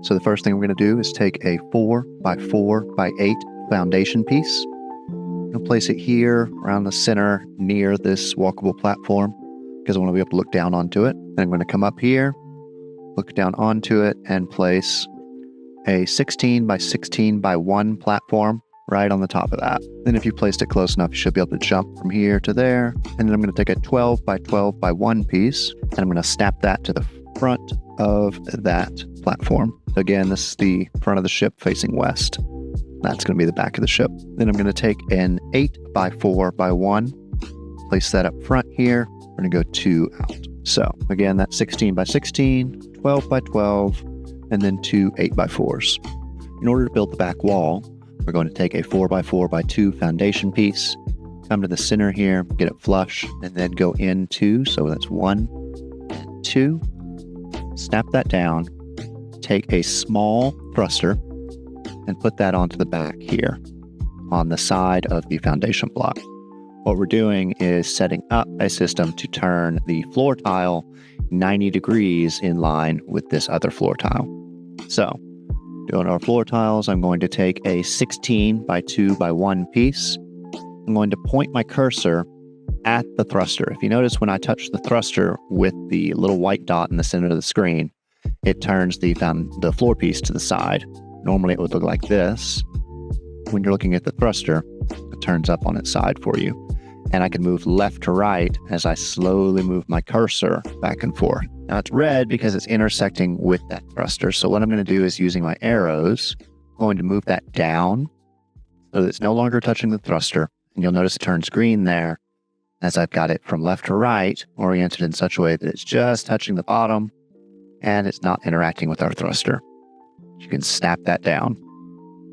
So the first thing we're going to do is take a 4x4x8 foundation piece. I'll place it here around the center near this walkable platform because I want to be able to look down onto it. Then I'm going to come up here, look down onto it, and place a 16x16x1 platform right on the top of that. Then if you placed it close enough, you should be able to jump from here to there. And then I'm going to take a 12x12x1 piece, and I'm going to snap that to the front of that platform. So again, this is the front of the ship facing west. That's going to be the back of the ship. Then I'm going to take an 8x4x1, place that up front here. We're going to go 2 out. So again, that's 16x16, 12x12, and then 2 8x4s. In order to build the back wall, we're going to take a 4x4x2 foundation piece, come to the center here, get it flush, and then go in 2. So that's 1 and 2. Snap that down. Take a small thruster and put that onto the back here on the side of the foundation block. What we're doing is setting up a system to turn the floor tile 90 degrees in line with this other floor tile. So, doing our floor tiles, I'm going to take a 16x2x1 piece. I'm going to point my cursor at the thruster. If you notice when I touch the thruster with the little white dot in the center of the screen, it turns the floor piece to the side. Normally it would look like this. When you're looking at the thruster, it turns up on its side for you. And I can move left to right as I slowly move my cursor back and forth. Now it's red because it's intersecting with that thruster. So what I'm going to do is using my arrows, I'm going to move that down so that it's no longer touching the thruster. And you'll notice it turns green there as I've got it from left to right, oriented in such a way that it's just touching the bottom and it's not interacting with our thruster. You can snap that down,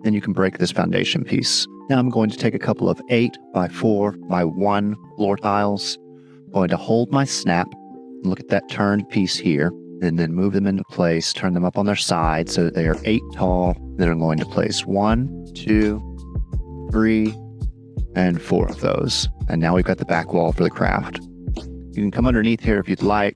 and you can break this foundation piece. Now I'm going to take a couple of 8x4x1 floor tiles. I'm going to hold my snap, look at that turned piece here, and then move them into place, turn them up on their side so that they are 8 tall. Then I'm going to place 1, 2, 3, and 4 of those. And now we've got the back wall for the craft. You can come underneath here if you'd like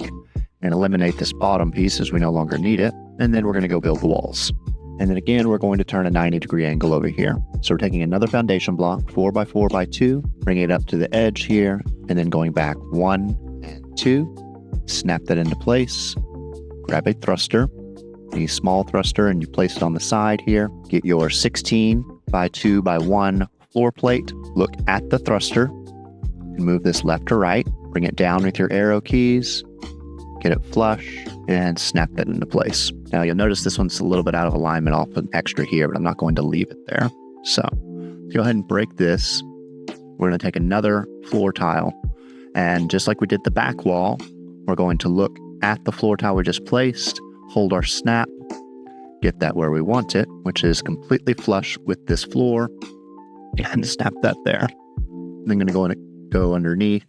and eliminate this bottom piece as we no longer need it. And then we're going to go build the walls. And then again, we're going to turn a 90-degree angle over here. So we're taking another foundation block, 4x4x2, bringing it up to the edge here, and then going back 1 and 2, snap that into place, grab a thruster, a small thruster, and you place it on the side here. Get your 16x2x1 floor plate, look at the thruster, and move this left to right, bring it down with your arrow keys, get it flush, and snap that into place. Now you'll notice this one's a little bit out of alignment. I'll put an extra here, but I'm not going to leave it there. So go ahead and break this. We're going to take another floor tile, and just like we did the back wall, we're going to look at the floor tile we just placed, hold our snap, get that where we want it, which is completely flush with this floor, and snap that there. I'm going to go underneath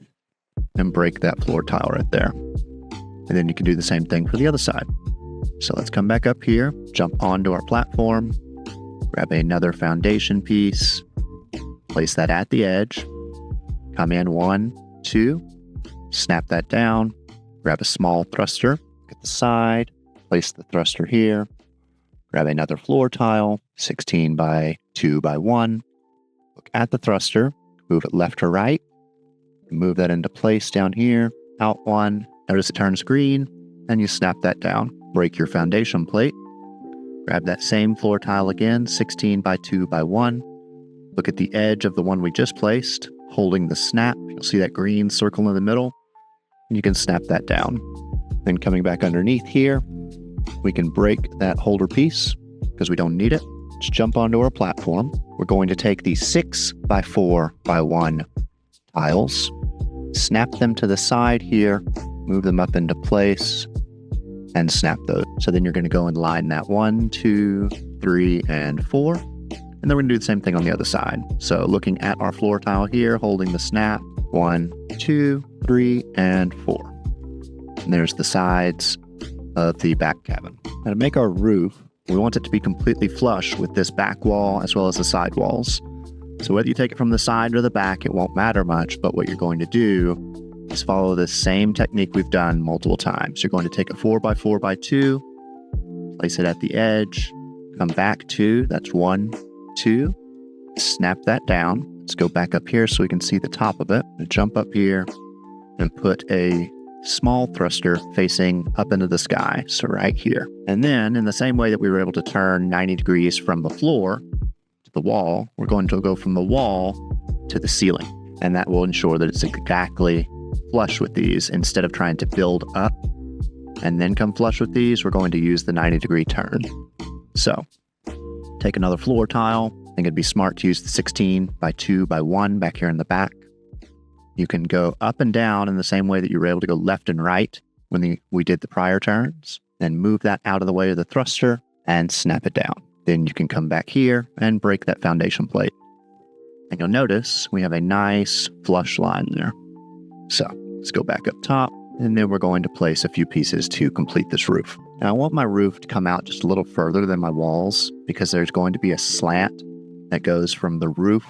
and break that floor tile right there. And then you can do the same thing for the other side. So let's come back up here, jump onto our platform, grab another foundation piece, place that at the edge, come in 1, 2, snap that down, grab a small thruster, get the side, place the thruster here, grab another floor tile, 16x2x1, look at the thruster, move it left to right, move that into place down here, out 1, notice it turns green, and you snap that down. Break your foundation plate. Grab that same floor tile again, 16x2x1. Look at the edge of the one we just placed, holding the snap. You'll see that green circle in the middle, and you can snap that down. Then coming back underneath here, we can break that holder piece because we don't need it. Just jump onto our platform. We're going to take the 6x4x1 tiles, snap them to the side here, move them up into place, and snap those. So then you're going to go and line that 1, 2, 3, and 4. And then we're going to do the same thing on the other side. So looking at our floor tile here, holding the snap, 1, 2, 3, and 4. And there's the sides of the back cabin. Now to make our roof, we want it to be completely flush with this back wall as well as the side walls. So whether you take it from the side or the back, it won't matter much, but what you're going to do is follow the same technique we've done multiple times. You're going to take a 4x4x2, place it at the edge, come back 2, that's 1, 2, snap that down. Let's go back up here so we can see the top of it. Jump up here and put a small thruster facing up into the sky, so right here. And then in the same way that we were able to turn 90 degrees from the floor to the wall, we're going to go from the wall to the ceiling. And that will ensure that it's exactly flush with these. Instead of trying to build up and then come flush with these, we're going to use the 90-degree turn. So take another floor tile. I think it'd be smart to use the 16 by 2 by 1 back here in the back. You can go up and down in the same way that you were able to go left and right when we did the prior turns. Then move that out of the way of the thruster and snap it down. Then you can come back here and break that foundation plate. And you'll notice we have a nice flush line there. So let's go back up top, and then we're going to place a few pieces to complete this roof. Now I want my roof to come out just a little further than my walls because there's going to be a slant that goes from the roof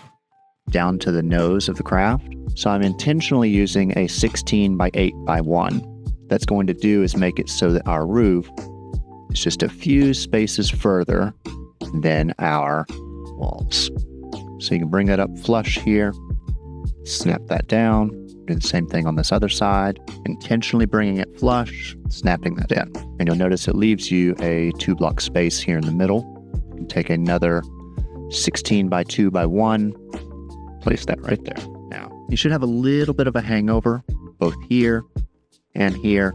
down to the nose of the craft. So I'm intentionally using a 16 by 8 by 1. That's going to do is make it so that our roof is just a few spaces further than our walls. So you can bring that up flush here, snap that down, do the same thing on this other side, intentionally bringing it flush, snapping that in. And you'll notice it leaves you a 2-block space here in the middle. You can take another 16 by 2 by 1, place that right there. Now, you should have a little bit of a hangover, both here and here,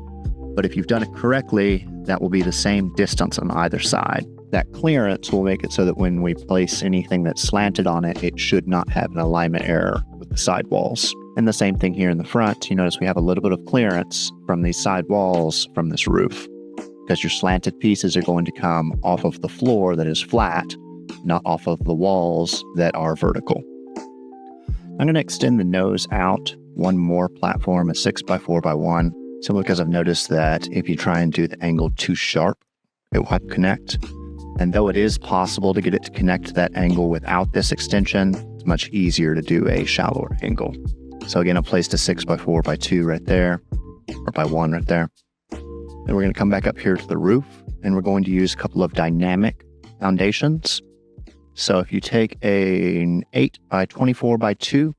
but if you've done it correctly, that will be the same distance on either side. That clearance will make it so that when we place anything that's slanted on it, it should not have an alignment error with the side walls. And the same thing here in the front. You notice we have a little bit of clearance from these side walls from this roof because your slanted pieces are going to come off of the floor that is flat, not off of the walls that are vertical. I'm going to extend the nose out one more platform, a 6 by 4 by 1, simply because I've noticed that if you try and do the angle too sharp, it won't connect. And though it is possible to get it to connect to that angle without this extension, it's much easier to do a shallower angle. So again, I placed a 6 by 4 by 2 right there, or by 1 right there. Then we're going to come back up here to the roof, and we're going to use a couple of dynamic foundations. So if you take an 8 by 24 by 2,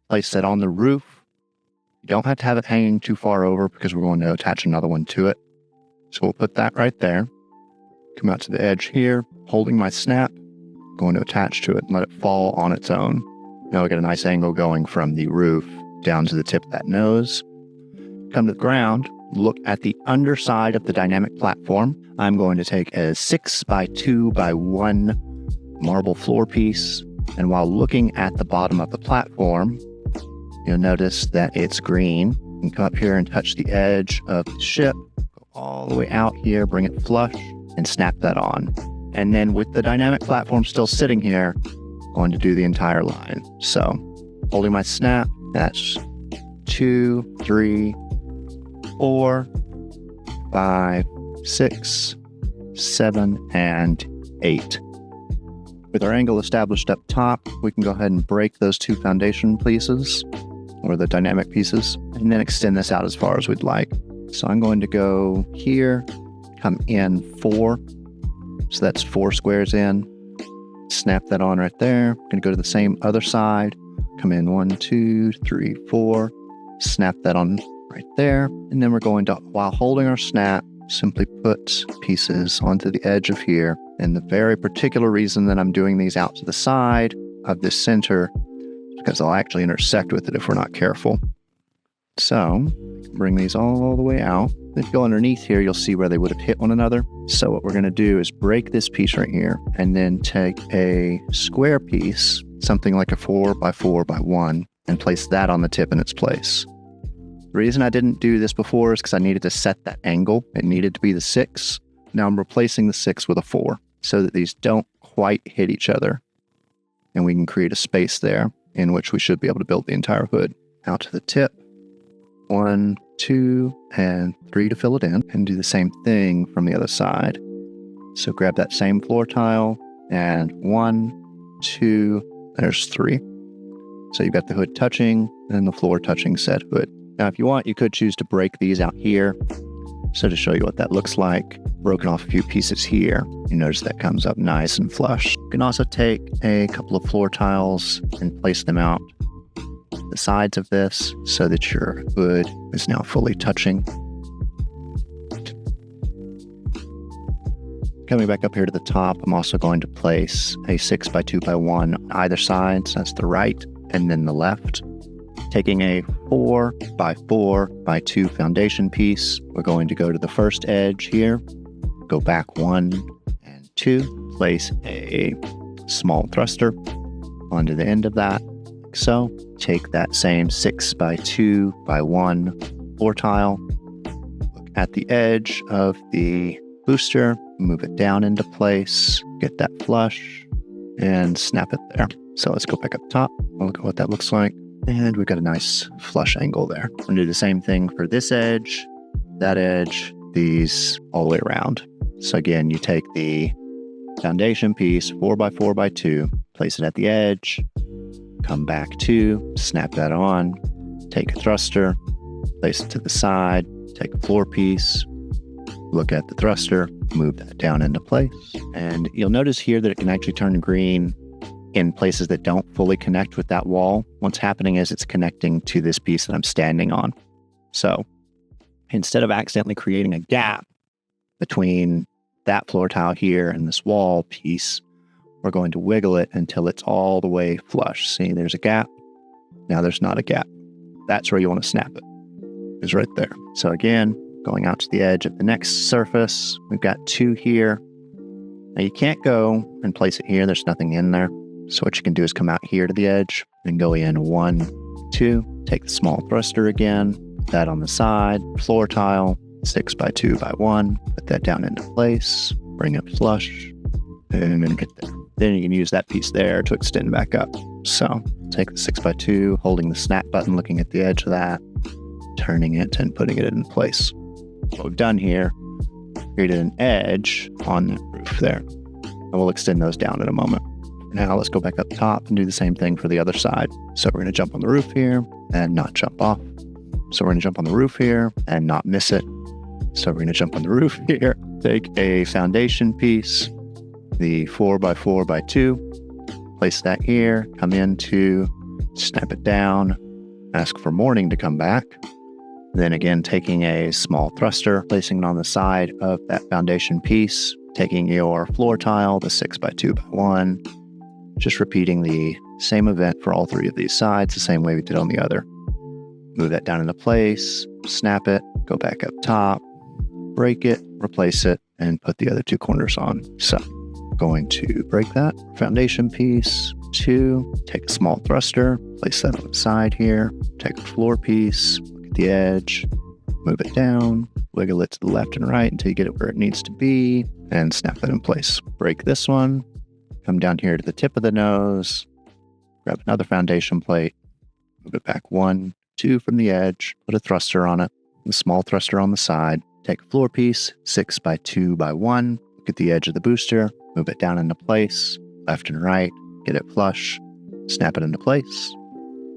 place that on the roof. You don't have to have it hanging too far over because we're going to attach another one to it. So we'll put that right there. Come out to the edge here, holding my snap, going to attach to it and let it fall on its own. Now we get a nice angle going from the roof down to the tip of that nose. Come to the ground, look at the underside of the dynamic platform. I'm going to take a 6 by 2 by 1 marble floor piece. And while looking at the bottom of the platform, you'll notice that it's green. You can come up here and touch the edge of the ship, go all the way out here, bring it flush, and snap that on. And then with the dynamic platform still sitting here, I'm going to do the entire line. So holding my snap, that's 2, 3, 4, 5, 6, 7, and 8. With our angle established up top, we can go ahead and break those 2 foundation pieces, or the dynamic pieces, and then extend this out as far as we'd like. So I'm going to go here, come in 4, so that's 4 squares in, snap that on right there. I'm going to go to the same other side, come in 1, 2, 3, 4, snap that on right there, and then we're going to, while holding our snap, simply put pieces onto the edge of here. And the very particular reason that I'm doing these out to the side of this center is because they'll actually intersect with it if we're not careful. So bring these all the way out. If you go underneath here, you'll see where they would have hit one another. So what we're going to do is break this piece right here and then take a square piece, something like a 4 by 4 by 1, and place that on the tip in its place. The reason I didn't do this before is because I needed to set that angle. It needed to be the 6. Now I'm replacing the 6 with a 4 so that these don't quite hit each other. And we can create a space there in which we should be able to build the entire hood. Out to the tip. 1, 2, and 3 to fill it in. And do the same thing from the other side. So grab that same floor tile and 1, 2, there's 3. So you've got the hood touching and the floor touching said hood. Now, if you want, you could choose to break these out here So to show you what that looks like, broken off a few pieces here. You notice that comes up nice and flush. You can also take a couple of floor tiles and place them out the sides of this so that your hood is now fully touching. Coming back up here to the top, I'm also going to place a 6x2x1 on either side, so that's the right and then the left. Taking a 4x4x2 foundation piece, we're going to go to the first edge here, go back 1 and 2, place a small thruster onto the end of that, like so. Take that same 6x2x1 floor tile, look at the edge of the booster, move it down into place, get that flush, and snap it there. So let's go back up top, look at what that looks like. And we've got a nice flush angle there. We're gonna do the same thing for this edge, that edge, these all the way around. So again, you take the foundation piece, 4x4x2, place it at the edge, come back 2, snap that on, take a thruster, place it to the side, take a floor piece, look at the thruster, move that down into place. And you'll notice here that it can actually turn green in places that don't fully connect with that wall. What's happening is it's connecting to this piece that I'm standing on. So instead of accidentally creating a gap between that floor tile here and this wall piece, we're going to wiggle it until it's all the way flush. See, there's a gap. Now there's not a gap. That's where you want to snap it, is right there. So again, going out to the edge of the next surface, we've got 2 here. Now you can't go and place it here. There's nothing in there. So what you can do is come out here to the edge and go in 1, 2, take the small thruster again, put that on the side, floor tile, 6x2x1, put that down into place, bring it flush, and then get there. Then you can use that piece there to extend back up. So take the 6x2, holding the snap button, looking at the edge of that, turning it and putting it in place. What we've done here, created an edge on that roof there. And we'll extend those down in a moment. Now let's go back up top and do the same thing for the other side. So we're going to jump on the roof here and not jump off. So we're going to jump on the roof here and not miss it. So we're going to jump on the roof here, take a foundation piece, the 4x4x2, place that here, come into, snap it down, ask for morning to come back. Then again, taking a small thruster, placing it on the side of that foundation piece, taking your floor tile, the 6x2x1, just repeating the same event for all 3 of these sides, the same way we did on the other. Move that down into place, snap it, go back up top, break it, replace it, and put the other 2 corners on. So I'm going to break that foundation piece, 2, take a small thruster, place that on the side here, take a floor piece, look at the edge, move it down, wiggle it to the left and right until you get it where it needs to be, and snap that in place. Break this one, come down here to the tip of the nose, grab another foundation plate, move it back 1, 2 from the edge, put a thruster on it, a small thruster on the side, take a floor piece, 6x2x1, look at the edge of the booster, move it down into place, left and right, get it flush, snap it into place,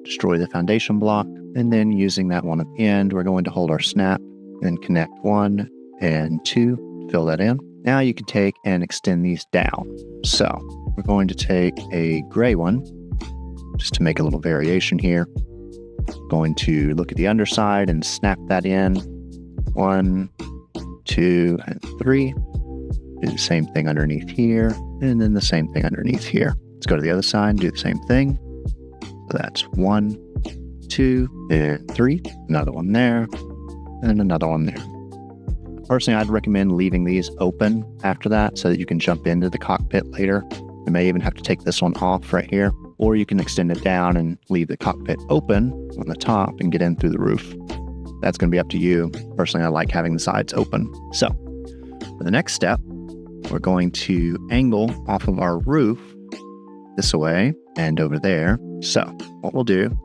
destroy the foundation block, and then using that one at the end, we're going to hold our snap and connect 1 and 2, fill that in. Now you can take and extend these down. So we're going to take a gray one, just to make a little variation here. Going to look at the underside and snap that in. 1, 2, and 3. Do the same thing underneath here, and then the same thing underneath here. Let's go to the other side and do the same thing. So that's 1, 2, and 3. Another one there, and another one there. Personally, I'd recommend leaving these open after that so that you can jump into the cockpit later. You may even have to take this one off right here, or you can extend it down and leave the cockpit open on the top and get in through the roof. That's going to be up to you. Personally, I like having the sides open. So for the next step, we're going to angle off of our roof this way and over there. So what we'll do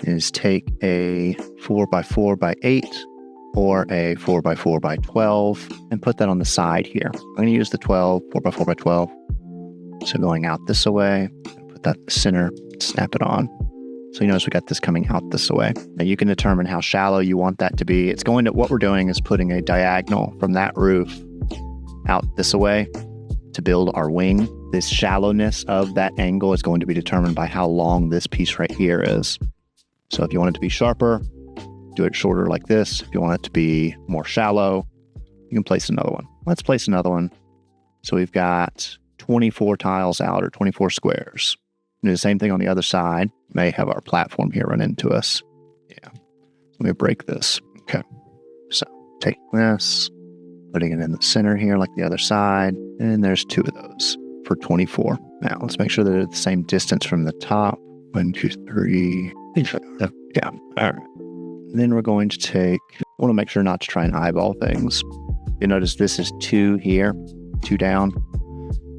is take a 4x4x8 or a 4x4x12 and put that on the side here. I'm going to use the 4x4x12. So going out this way, put that in the center, snap it on. So you notice we got this coming out this way. Now you can determine how shallow you want that to be. It's going to, what we're doing is putting a diagonal from that roof out this way to build our wing. This shallowness of that angle is going to be determined by how long this piece right here is. So if you want it to be sharper, do it shorter like this. If you want it to be more shallow, you can place another one. Let's place another one. So we've got 24 tiles out, or 24 squares. Do the same thing on the other side. May have our platform here run into us. Yeah. Let me break this. Okay. So take this, putting it in the center here like the other side. And there's 2 of those for 24. Now let's make sure that they're the same distance from the top. 1, 2, 3. Yeah. All right. And then we're going to take, I want to make sure not to try and eyeball things. You notice this is 2 here, 2 down.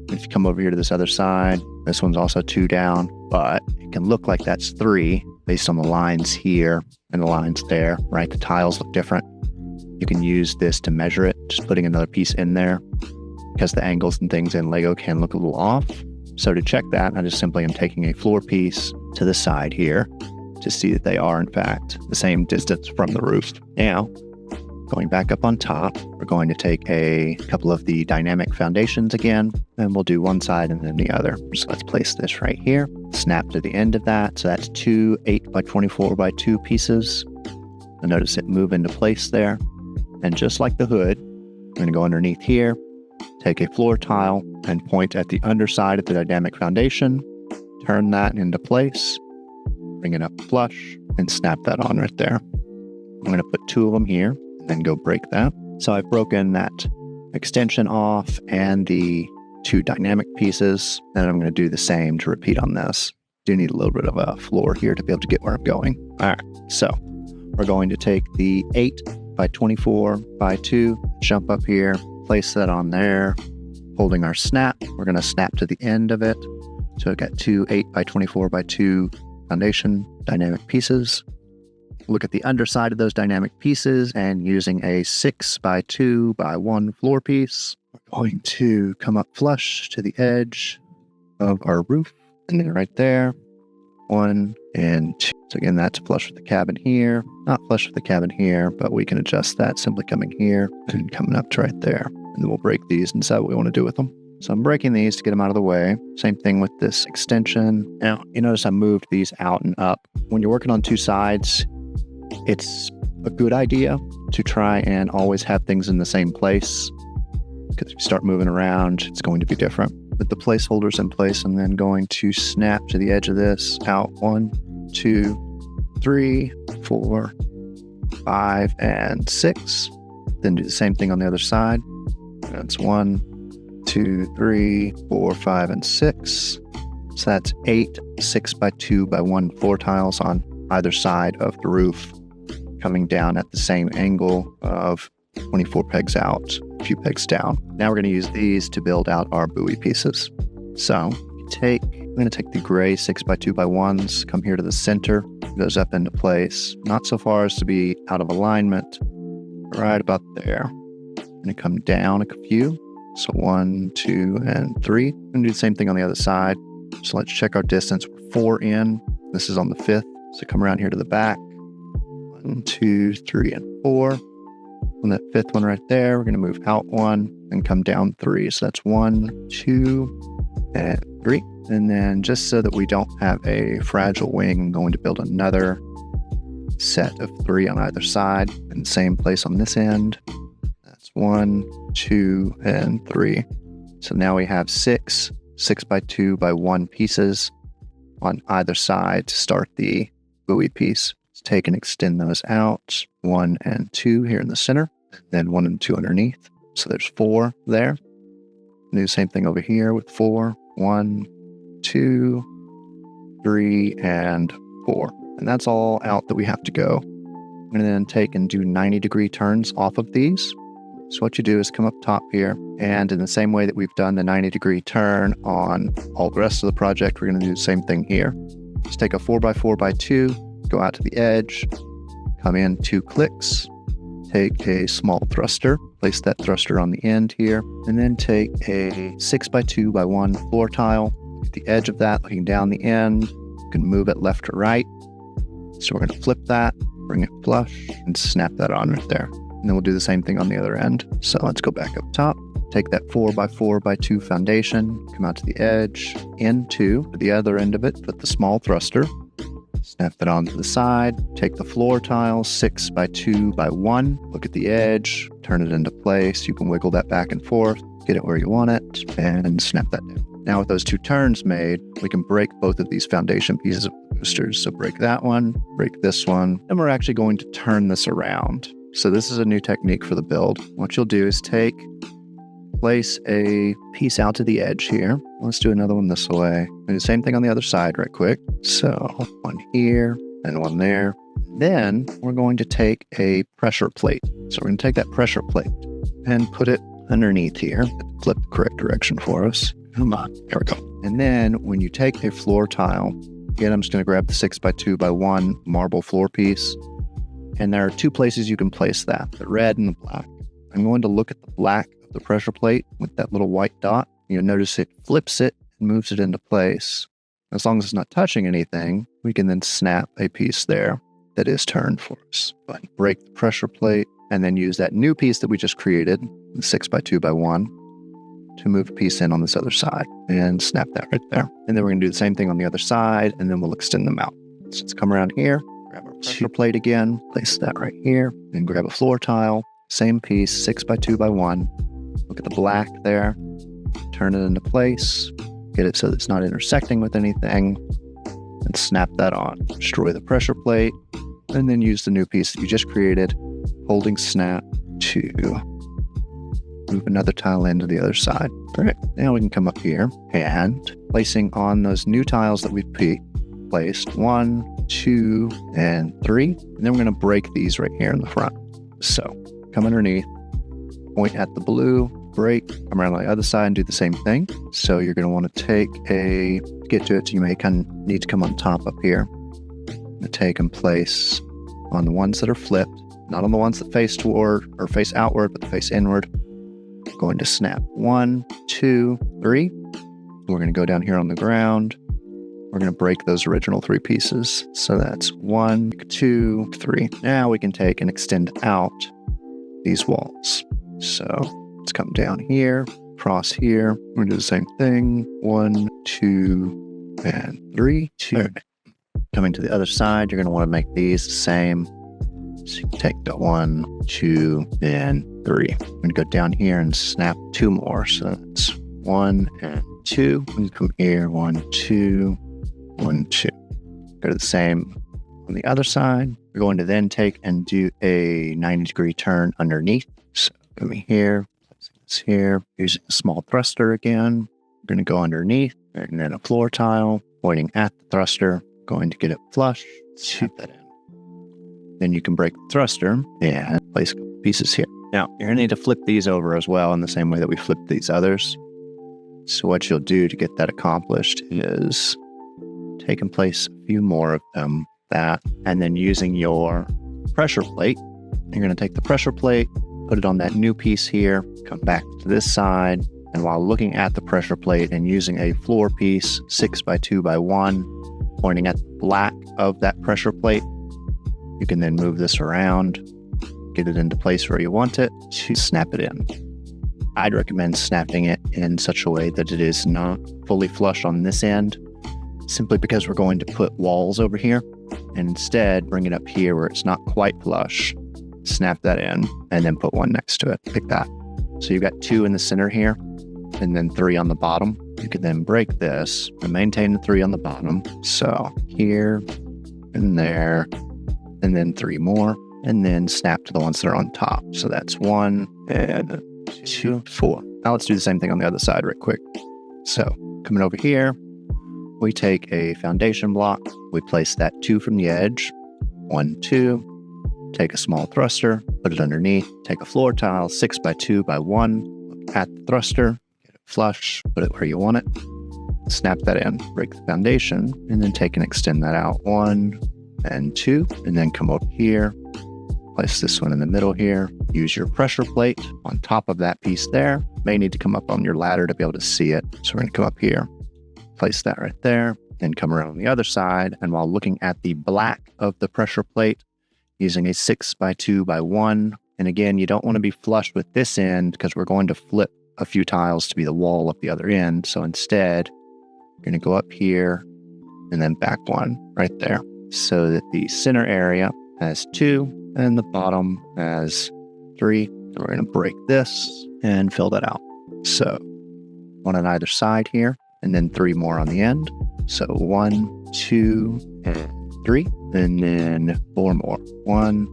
If you come over here to this other side, this one's also 2 down, but it can look like that's 3 based on the lines here and the lines there, right? The tiles look different. You can use this to measure it, just putting another piece in there, because the angles and things in LEGO can look a little off. So to check that, I just simply am taking a floor piece to the side here to see that they are, in fact, the same distance from the roof. Now, going back up on top, we're going to take a couple of the dynamic foundations again, and we'll do one side and then the other. So let's place this right here, snap to the end of that. So that's 2 8 by 24 by 2 pieces. And notice it move into place there. And just like the hood, we're going to go underneath here, take a floor tile and point at the underside of the dynamic foundation, turn that into place, bring it up flush, and snap that on right there. I'm going to put 2 of them here and then go break that. So I've broken that extension off and the 2 dynamic pieces, and I'm going to do the same to repeat on this. Do need a little bit of a floor here to be able to get where I'm going. All right, so we're going to take the 8 by 24 by 2, jump up here, place that on there, holding our snap. We're going to snap to the end of it. So I've got 2 8 by 24 by 2 foundation dynamic pieces. Look at the underside of those dynamic pieces, and using a 6 by 2 by 1 floor piece, we're going to come up flush to the edge of our roof, and then right there, 1 and 2. So again, that's flush with the cabin here, not flush with the cabin here, but we can adjust that simply coming here and coming up to right there. And then we'll break these and decide what we want to do with them. So I'm breaking these to get them out of the way. Same thing with this extension. Now, you notice I moved these out and up. When you're working on 2 sides, it's a good idea to try and always have things in the same place, because if you start moving around, it's going to be different. Put the placeholders in place, and then going to snap to the edge of this out 1, 2, 3, 4, 5, and 6. Then do the same thing on the other side. That's 1, 2, 3, 4, 5, and 6. So that's 8 6 by 2 by 1 floor tiles on either side of the roof, coming down at the same angle of 24 pegs out, a few pegs down. Now we're going to use these to build out our buoy pieces. So I'm going to take the gray 6 by 2 by 1s, come here to the center, goes up into place, not so far as to be out of alignment, right about there. I'm going to come down a few. So 1, 2, and 3. I'm going to do the same thing on the other side. So let's check our distance. We're 4 in. This is on the 5th. So come around here to the back. 1, 2, 3, and 4. On that 5th one right there, we're going to move out 1 and come down 3. So that's 1, 2, and 3. And then just so that we don't have a fragile wing, I'm going to build another set of 3 on either side, and same place on this end. That's 1, 2, and 3. So now we have 6 6 by 2 by 1 pieces on either side to start the buoy piece. Let's take and extend those out. 1 and 2 here in the center, then 1 and 2 underneath. So there's 4 there. Do the same thing over here with 4. 1, 2, 3, and 4. And that's all out that we have to go. I'm going to then take and do 90-degree turns off of these. So what you do is come up top here, and in the same way that we've done the 90-degree turn on all the rest of the project, we're going to do the same thing here. Just take a 4x4 by 2, go out to the edge, come in 2 clicks, take a small thruster, place that thruster on the end here, and then take a 6x2 by 1 floor tile, at the edge of that, looking down the end. You can move it left to right. So we're going to flip that, bring it flush, and snap that on right there. And then we'll do the same thing on the other end. So let's go back up top. Take that 4x4x2 foundation, come out to the edge, into the other end of it, put the small thruster, snap that onto the side, take the floor tile 6x2x1, look at the edge, turn it into place. You can wiggle that back and forth, get it where you want it, and snap that down. Now with those two turns made, we can break both of these foundation pieces of boosters. So break that one, break this one, and we're actually going to turn this around. So this is a new technique for the build. What you'll do is place a piece out to the edge here. Let's do another one this way. And the same thing on the other side right quick. So one here and one there. Then we're going to take a pressure plate. So we're going to take that pressure plate and put it underneath here. Flip the correct direction for us. Come on, here we go. And then when you take a floor tile, again, I'm just going to grab the 6x2x1 marble floor piece. And there are two places you can place that, the red and the black. I'm going to look at the black of the pressure plate with that little white dot. You'll notice it flips it and moves it into place. As long as it's not touching anything, we can then snap a piece there that is turned for us. But break the pressure plate and then use that new piece that we just created, the 6x2x1, to move a piece in on this other side and snap that right there. And then we're going to do the same thing on the other side, and then we'll extend them out. So let's come around here, grab our pressure plate again, place that right here, and grab a floor tile, same piece, 6x2x1. Look at the black there, turn it into place, get it so that it's not intersecting with anything, and snap that on. Destroy the pressure plate, and then use the new piece that you just created, holding snap to move another tile into the other side. All right, now we can come up here and placing on those new tiles that we've placed, 1, 2, and 3. And then we're going to break these right here in the front. So come underneath, point at the blue, break, come around on the other side and do the same thing. So you're going to want to get to it, so you may kind of need to come on top up here. And take and place on the ones that are flipped, not on the ones that face toward or face outward, but face inward. Going to snap 1, 2, 3. We're going to go down here on the ground. We're going to break those original 3 pieces. So that's 1, 2, 3. Now we can take and extend out these walls. So let's come down here, cross here. We're going to do the same thing. 1, 2, and 3, 2. Okay. Coming to the other side, you're going to want to make these the same. So you can take the 1, 2, and 3. I'm going to go down here and snap 2 more. So that's 1 and 2. We come here, 1, 2, 1, 2. Go to the same on the other side. We're going to then take and do a 90-degree turn underneath. So coming here, placing this here, using a small thruster again. We're going to go underneath, and then a floor tile, pointing at the thruster, going to get it flush, snap that in. Then you can break the thruster and place a couple pieces here. Now, you're going to need to flip these over as well in the same way that we flipped these others. So what you'll do to get that accomplished is take and place a few more of them, and then using your pressure plate, you're going to take the pressure plate, put it on that new piece here, come back to this side, and while looking at the pressure plate and using a floor piece, 6x2x1, pointing at the black of that pressure plate, you can then move this around, get it into place where you want it, to snap it in. I'd recommend snapping it in such a way that it is not fully flush on this end, simply because we're going to put walls over here, and instead bring it up here where it's not quite flush, snap that in, and then put 1 next to it, like that. So you've got 2 in the center here, and then 3 on the bottom. You can then break this and maintain the 3 on the bottom. So here and there, and then 3 more, and then snap to the ones that are on top. So that's 1 and 2, 4. Now let's do the same thing on the other side right quick. So coming over here, we take a foundation block, we place that 2 from the edge, 1, 2, take a small thruster, put it underneath, take a floor tile, 6x2x1, look at the thruster, get it flush, put it where you want it, snap that in, break the foundation, and then take and extend that out, 1 and 2, and then come over here, place this one in the middle here, use your pressure plate on top of that piece there. May need to come up on your ladder to be able to see it. So we're going to come up here, place that right there, then come around on the other side. And while looking at the black of the pressure plate, using a 6x2x1. And again, you don't want to be flush with this end because we're going to flip a few tiles to be the wall up the other end. So instead, you're going to go up here and then back one right there so that the center area has 2 and the bottom has 3. And we're going to break this and fill that out. So 1 on either side here, and then 3 more on the end. So 1, 2, and 3, and then 4 more. 1,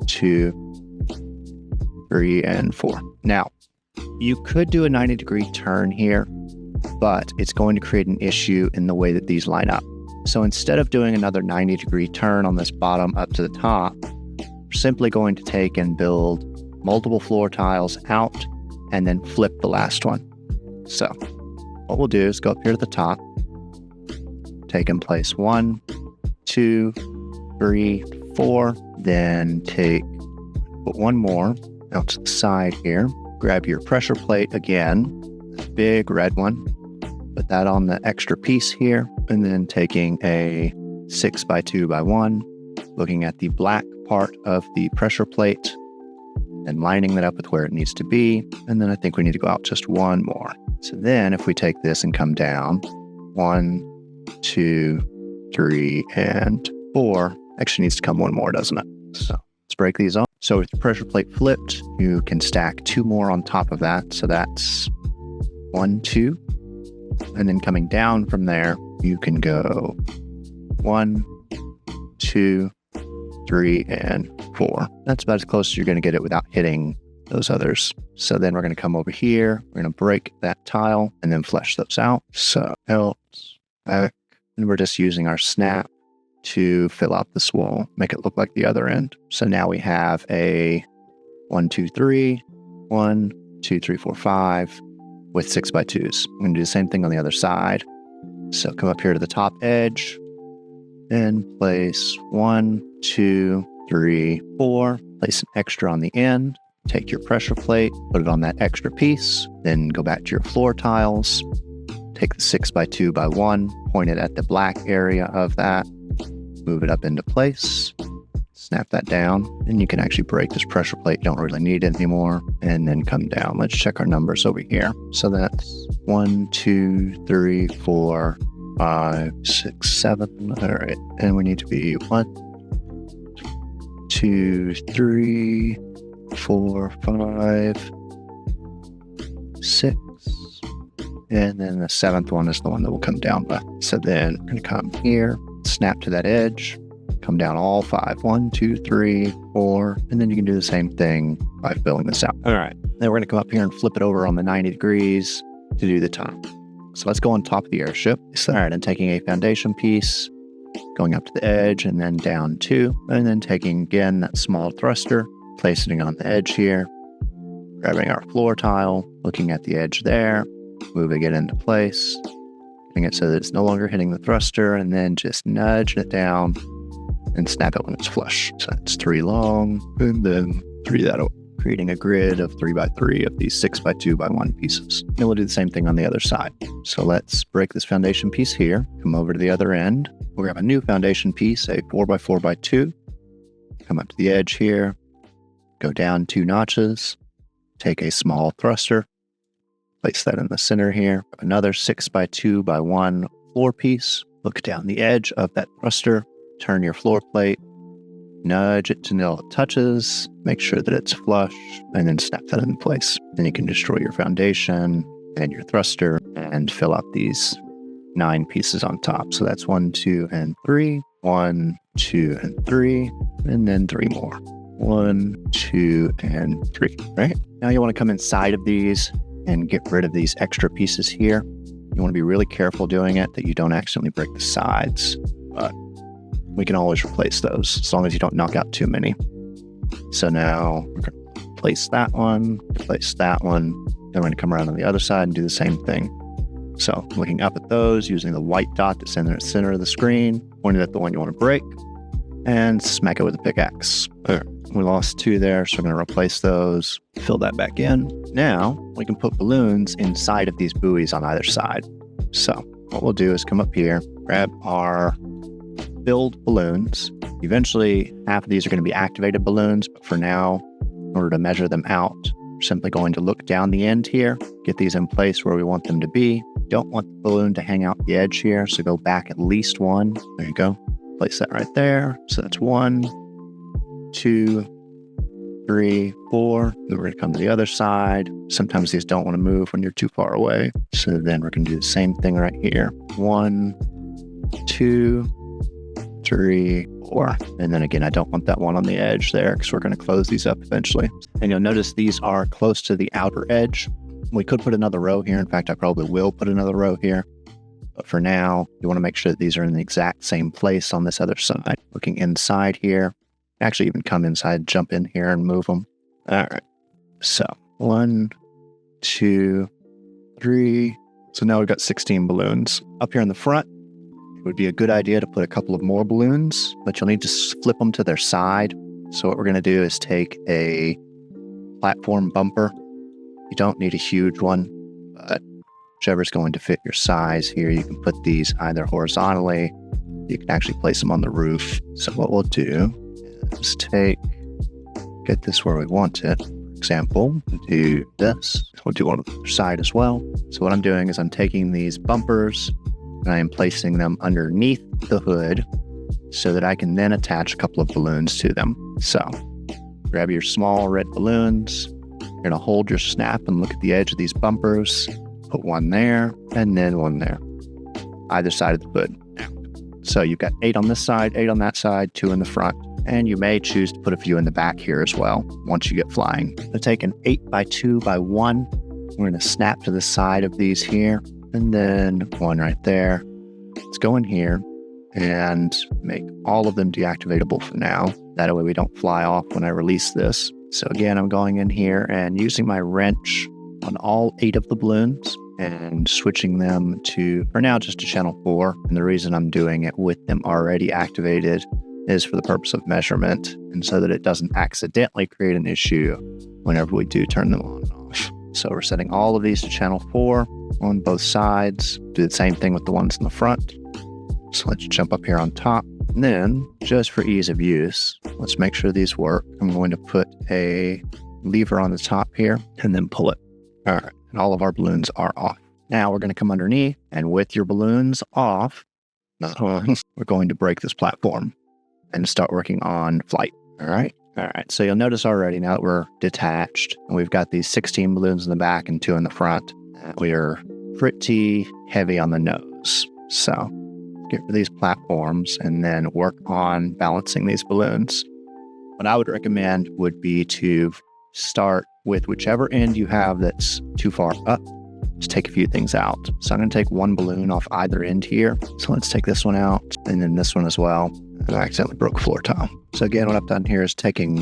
2, 3, and 4. Now, you could do a 90-degree turn here, but it's going to create an issue in the way that these line up. So instead of doing another 90-degree turn on this bottom up to the top, we're simply going to take and build multiple floor tiles out and then flip the last one. So what we'll do is go up here to the top, take and place 1, 2, 3, 4, then put 1 more out to the side here. Grab your pressure plate again, big red one, put that on the extra piece here, and then taking a 6x2x1, looking at the black part of the pressure plate and lining that up with where it needs to be. And then I think we need to go out just 1 more. So then if we take this and come down, 1, 2, 3, and 4, actually needs to come 1 more, doesn't it? So let's break these off. So with the pressure plate flipped, you can stack 2 more on top of that. So that's 1, 2. And then coming down from there, you can go 1, 2, 3, and 4. That's about as close as you're going to get it without hitting those others. So then we're going to come over here. We're going to break that tile and then flesh those out. So else, back, and we're just using our snap to fill out this wall, make it look like the other end. So now we have a 1, 2, 3, 1, 2, 3, 4, 5 with 6x2s. I'm going to do the same thing on the other side. So come up here to the top edge and place 1, 2, 3, 4. Place an extra on the end. Take your pressure plate, put it on that extra piece, then go back to your floor tiles. Take the 6x2x1, point it at the black area of that, move it up into place, snap that down, and you can actually break this pressure plate. You don't really need it anymore. And then come down. Let's check our numbers over here. So that's 1, 2, 3, 4, 5, 6, 7. All right. And we need to be 1, 2, 3, 4, 5, 6. And then the 7th one is the one that will come down by. So then we're going to come here, snap to that edge, come down all 5. 1, 2, 3, 4. And then you can do the same thing by filling this out. All right. Then we're going to come up here and flip it over on the 90 degrees to do the top. So let's go on top of the airship. All right. And taking a foundation piece, going up to the edge and then down 2. And then taking again that small thruster, placing it on the edge here, grabbing our floor tile, looking at the edge there, moving it into place, getting it so that it's no longer hitting the thruster, and then just nudge it down and snap it when it's flush. So that's 3 long, and then 3 that way, creating a grid of 3x3 of these 6x2x1 pieces. And we'll do the same thing on the other side. So let's break this foundation piece here, come over to the other end. We'll grab a new foundation piece, a 4x4x2, come up to the edge here, go down 2 notches, take a small thruster, place that in the center here, another 6x2x1 floor piece, look down the edge of that thruster, turn your floor plate, nudge it till it touches, make sure that it's flush, and then snap that in place. Then you can destroy your foundation and your thruster and fill out these 9 pieces on top. So that's 1, 2, and 3, 1, 2, and 3, and then 3 more. 1, 2, and 3, right? Now you want to come inside of these and get rid of these extra pieces here. You want to be really careful doing it that you don't accidentally break the sides, but we can always replace those as long as you don't knock out too many. So now we're going to place that one, replace that one, then we're going to come around on the other side and do the same thing. So looking up at those, using the white dot that's in the center of the screen, pointing at the one you want to break, and smack it with a pickaxe. We lost 2 there, so we're going to replace those, fill that back in. Now we can put balloons inside of these buoys on either side. So what we'll do is come up here, grab our filled balloons. Eventually, half of these are going to be activated balloons, but for now, in order to measure them out, we're simply going to look down the end here, get these in place where we want them to be. Don't want the balloon to hang out the edge here, so go back at least one. There you go. Place that right there. So that's 1, 2, 3, 4. Then we're going to come to the other side. Sometimes these don't want to move when you're too far away. So then we're going to do the same thing right here. 1, 2, 3, 4. And then again, I don't want that one on the edge there because we're going to close these up eventually. And you'll notice these are close to the outer edge. We could put another row here. In fact, I probably will put another row here. But for now, you want to make sure that these are in the exact same place on this other side. Looking inside here. Actually, even come inside, jump in here and move them. All right. So 1, 2, 3. So now we've got 16 balloons. Up here in the front, it would be a good idea to put a couple of more balloons, but you'll need to flip them to their side. So what we're going to do is take a platform bumper. You don't need a huge one, but whichever's going to fit your size here, you can put these either horizontally. You can actually place them on the roof. So what we'll do is get this where we want it. For example, do this. We'll do on the other side as well. So what I'm doing is I'm taking these bumpers and I am placing them underneath the hood so that I can then attach a couple of balloons to them. So grab your small red balloons. You're going to hold your snap and look at the edge of these bumpers. Put one there and then one there. Either side of the hood. So you've got 8 on this side, 8 on that side, 2 in the front. And you may choose to put a few in the back here as well once you get flying. So take an 8 by 2 by 1. We're going to snap to the side of these here. And then one right there. Let's go in here and make all of them deactivatable for now. That way we don't fly off when I release this. So again, I'm going in here and using my wrench on all 8 of the balloons and switching them to, for now, just to channel 4. And the reason I'm doing it with them already activated is for the purpose of measurement and so that it doesn't accidentally create an issue whenever we do turn them on and off. So we're setting all of these to channel 4 on both sides. Do the same thing with the ones in the front. So let's jump up here on top. And then, just for ease of use, let's make sure these work. I'm going to put a lever on the top here and then pull it. All right, and all of our balloons are off. Now we're going to come underneath, and with your balloons off, not on, we're going to break this platform and start working on flight. All right. So you'll notice already now that we're detached, and we've got these 16 balloons in the back and 2 in the front, we are pretty heavy on the nose. So get rid of these platforms and then work on balancing these balloons. What I would recommend would be to start with whichever end you have that's too far up. Just take a few things out. So I'm going to take one balloon off either end here. So let's take this one out and then this one as well. And I accidentally broke a floor tile. So again, what I've done here is taking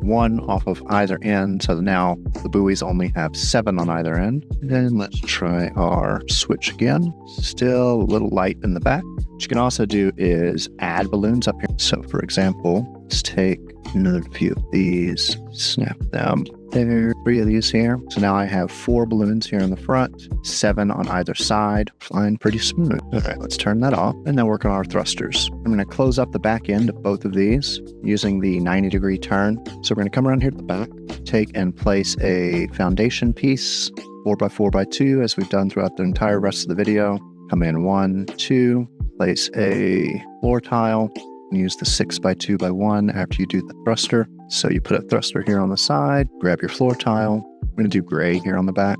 one off of either end. So now the buoys only have 7 on either end. And then let's try our switch again. Still a little light in the back. What you can also do is add balloons up here. So for example, let's take another few of these, snap them. There, 3 of these here. So now I have 4 balloons here in the front, 7 on either side, flying pretty smooth. All right, let's turn that off and then work on our thrusters. I'm going to close up the back end of both of these using the 90-degree turn. So we're going to come around here to the back, take and place a foundation piece, 4x4x2, as we've done throughout the entire rest of the video. Come in 1, 2, place a floor tile, and use the 6x2x1 after you do the thruster. So you put a thruster here on the side, grab your floor tile. We're going to do gray here on the back.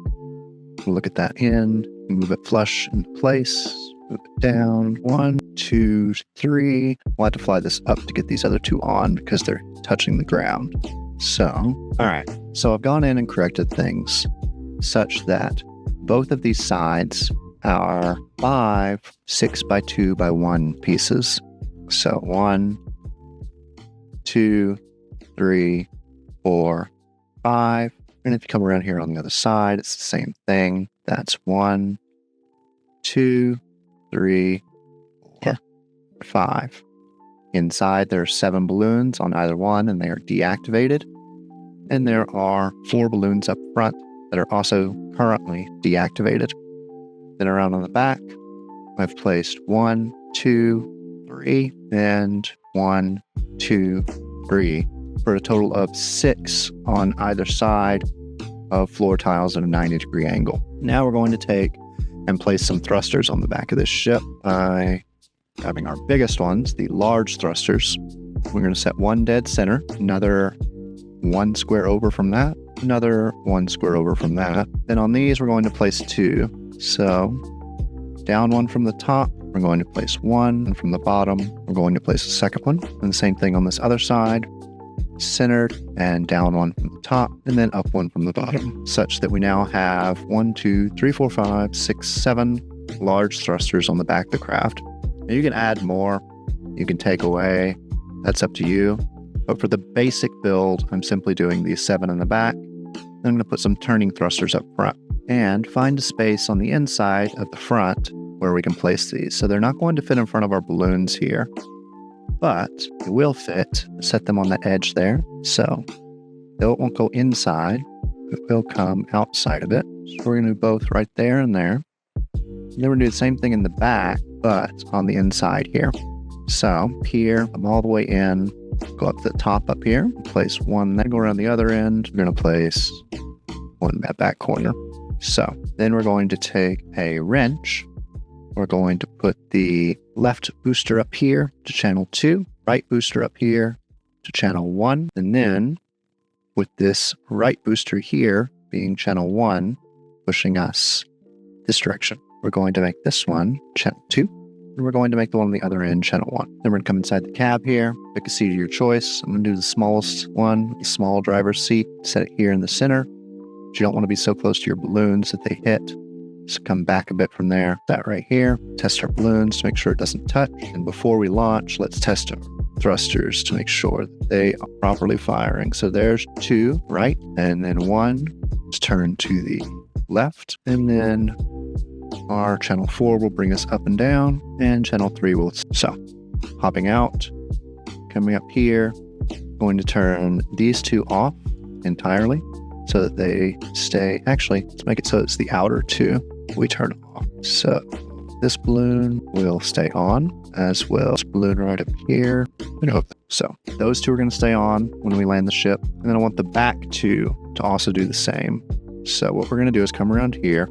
We'll look at that end, move it flush into place, move it down. 1, 2, 3. We'll have to fly this up to get these other 2 on because they're touching the ground. So, all right. So I've gone in and corrected things such that both of these sides are 5 6x2x1 pieces. So 1, 2, 3, 4, 5. And if you come around here on the other side, it's the same thing. That's 1, 2, 3, 4, 5. Inside, there are 7 balloons on either one, and they are deactivated. And there are 4 balloons up front that are also currently deactivated. Then around on the back, I've placed 1, 2, 3, and 1, 2, 3 for a total of 6 on either side of floor tiles at a 90-degree angle. Now we're going to take and place some thrusters on the back of this ship by grabbing our biggest ones, the large thrusters. We're going to set one dead center, another 1 square over from that, another 1 square over from that. Then on these, we're going to place 2. So down 1 from the top, we're going to place 1, and from the bottom, we're going to place a second one. And the same thing on this other side, centered, and down 1 from the top, and then up 1 from the bottom, such that we now have 1, 2, 3, 4, 5, 6, 7 large thrusters on the back of the craft. Now you can add more, you can take away, that's up to you. But for the basic build, I'm simply doing these 7 in the back. Then I'm going to put some turning thrusters up front and find a space on the inside of the front where we can place these. So they're not going to fit in front of our balloons here, but it will fit. Set them on the edge there. So though it won't go inside, it will come outside of it. So we're going to do both right there and there. And then we're going to do the same thing in the back, but on the inside here. So here, I'm all the way in, go up to the top up here, place 1, then go around the other end. We're going to place 1 in that back corner. So then we're going to take a wrench. We're going to put the left booster up here to channel 2, right booster up here to channel 1, and then with this right booster here being channel 1, pushing us this direction, we're going to make this one channel 2, and we're going to make the one on the other end channel 1. Then we're going to come inside the cab here, pick a seat of your choice. I'm going to do the smallest one, the small driver's seat, set it here in the center. But you don't want to be so close to your balloons that they hit. So come back a bit from there. That right here. Test our balloons to make sure it doesn't touch. And before we launch, let's test our thrusters to make sure that they are properly firing. So there's 2, right? And then 1. Let's turn to the left. And then our channel 4 will bring us up and down. And channel 3 will... So hopping out, coming up here, going to turn these 2 off entirely so that they stay... Actually, let's make it so it's the outer 2. We turn it off. So this balloon will stay on, as well as balloon right up here. So those 2 are going to stay on when we land the ship. And then I want the back 2 to also do the same. So what we're going to do is come around here.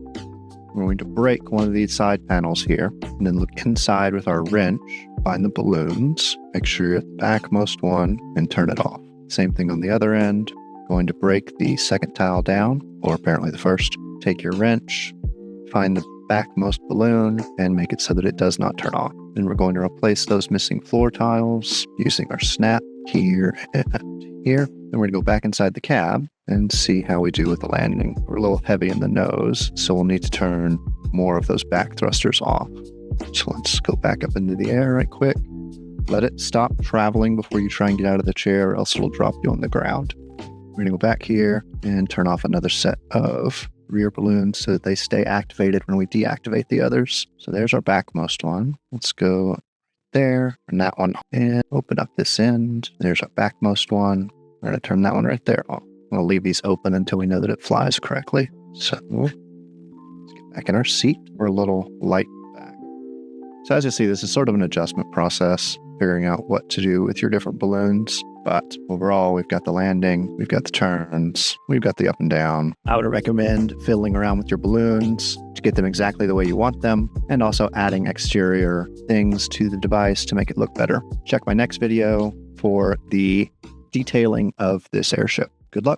We're going to break one of these side panels here, and then look inside with our wrench, find the balloons, make sure you're at the backmost one, and turn it off. Same thing on the other end. Going to break the second tile down, or apparently the first. Take your wrench, find the backmost balloon, and make it so that it does not turn off. Then we're going to replace those missing floor tiles using our snap here and here. Then we're going to go back inside the cab and see how we do with the landing. We're a little heavy in the nose, so we'll need to turn more of those back thrusters off. So let's go back up into the air right quick. Let it stop traveling before you try and get out of the chair, or else it'll drop you on the ground. We're going to go back here and turn off another set of rear balloons so that they stay activated when we deactivate the others. So there's our backmost one. Let's go there, turn that one, and open up this end. There's our backmost one. We're going to turn that one right there off. We'll leave these open until we know that it flies correctly. So let's get back in our seat. We're a little light back. So as you see, this is sort of an adjustment process, figuring out what to do with your different balloons. But overall, we've got the landing, we've got the turns, we've got the up and down. I would recommend fiddling around with your balloons to get them exactly the way you want them, and also adding exterior things to the device to make it look better. Check my next video for the detailing of this airship. Good luck.